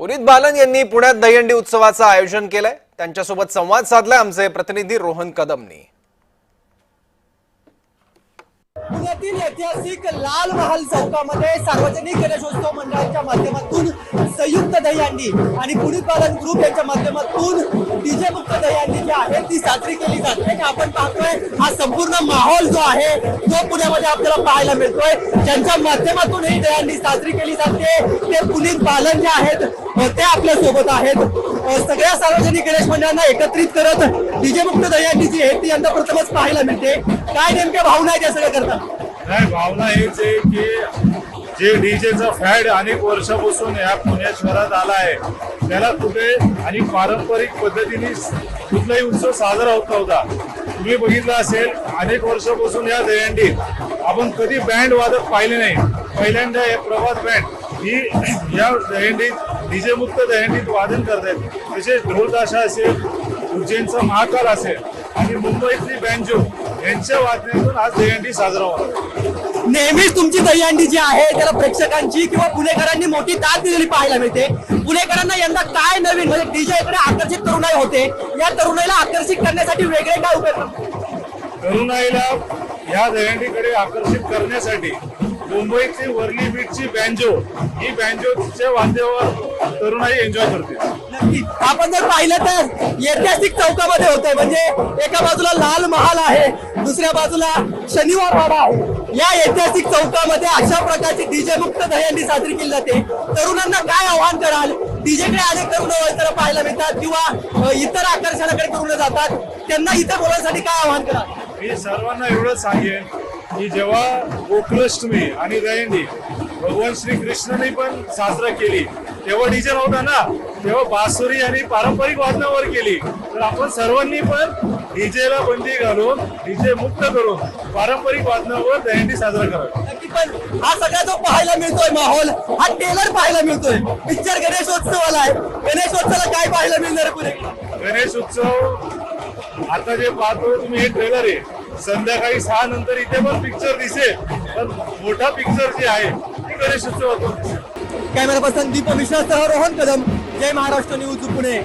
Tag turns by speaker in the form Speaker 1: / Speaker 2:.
Speaker 1: पुनीत बालन यांनी पुण्यात दहीहंडी उत्सवाचं आयोजन केलंय। त्यांच्यासोबत संवाद साधलाय आमचे प्रतिनिधी रोहन कदमनी।
Speaker 2: पुण्यातील ऐतिहासिक लाल महाल चौकामध्ये सार्वजनिक गणेशोत्सव मंडळाच्या माध्यमातून संयुक्त दहीहंडी आणि पुनीत बालन ग्रुप यांच्या माध्यमातून डीजे मुक्त दहीहंडी जी आहे ती साजरी केली जाते। आपण पाहतोय हा संपूर्ण माहोल जो आहे तो पुण्यामध्ये आपल्याला पाहायला मिळतोय। ज्यांच्या माध्यमातून ही दहीहंडी साजरी केली जाते ते पुनीत बालन जे आहेत ते आपल्या सोबत आहेत। सगळ्या सार्वजनिक गणेश मंडळांना एकत्रित करत डीजे मुक्त दहीहंडी जी आहे ती यंदा प्रथमच पाहायला मिळते। काय नेमक्या भावना आहेत या सगळं करता?
Speaker 3: नाही, भावना हेच आहे की जे डीजेचा फॅड अनेक वर्षापासून या पुणे शहरात आला आहे त्याला कुठे आणि पारंपरिक पद्धतीने कुठलाही उत्सव साजरा होत नव्हता। तुम्ही बघितलं असेल अनेक वर्षापासून या दहीहंडीत आपण कधी बँड वादक पाहिले नाही। पहिल्यांदा हे प्रभात बँड ही या दहीहंडीत डीजे मुक्त दहीहंडीत वादन करतात। तसेच ढोलताशा असेल, उज्जैनचा महाकाल असेल आणि मुंबईतली बँजो यांच्या वादनातून आज दहीहंडी साजरा होणार।
Speaker 2: नेहमीच तुमची दहीहंडी जी आहे त्याला प्रेक्षकांची किंवा पुणेकरांनी मोठी दाद दिलेली पाहायला मिळते। पुणेकरांना यंदा काय नवीन म्हणजे डीजेकडे आकर्षित तरुणाई होते, या तरुणाईला आकर्षित करण्यासाठी वेगळे काय उपाय करतात?
Speaker 3: तरुणाईला या दहीहंडीकडे आकर्षित करण्यासाठी मुंबईची वर्ली बीटची बँजो ही बँजोच्या वाद्यावर तरुणाई एन्जॉय करते।
Speaker 2: नक्की आपण जर पाहिलं तर ऐतिहासिक चौकामध्ये होतंय, म्हणजे एका बाजूला लाल महाल आहे, दुसऱ्या बाजूला शनिवार वाडा आहे। या ऐतिहासिक चौकामध्ये अशा प्रकारची डीजे मुक्त दहीहंडी साजरी केली जाते। तरुणांना काय आव्हान कराल? डीजेकडे अनेक तरुण वयस्कर पाहायला मिळतात किंवा इतर आकर्षणाकडे तरुण जातात, त्यांना इथं बोलण्यासाठी काय आव्हान कराल?
Speaker 3: मी सर्वांना एवढं सांगेन की जेव्हा गोकुळाष्टमी आणि दहीहंडी भगवान श्रीकृष्णाने पण साजरा केली तेव्हा डीजे नव्हता ना, तेव्हा बासुरी आणि पारंपरिक वादनावर केली। तर आपण सर्वांनी पण डीजेला बंदी घालून डीजे मुक्त करून पारंपरिक वादनावर दहीहंडी साजरा करावी।
Speaker 2: नक्की, पण हा सगळा जो पाहायला मिळतोय माहोल हा टेलर पाहायला मिळतोय। पिक्चर गणेशोत्सवाला आहे, गणेशोत्सवाला काय पाहायला मिळणार पुढे?
Speaker 3: गणेश उत्सव आता जे पाहतो तुम्ही हे ट्रेलर आहे, संध्याकाळी 6 नंतर इथे पण पिक्चर दिसेल, पण मोठा पिक्चर जे आहे ती गणेश उत्सवातून दिसेल।
Speaker 2: कॅमेरा पर्सन दीपक विश्वाससह रोहन कदम, जय महाराष्ट्र न्यूज पुणे।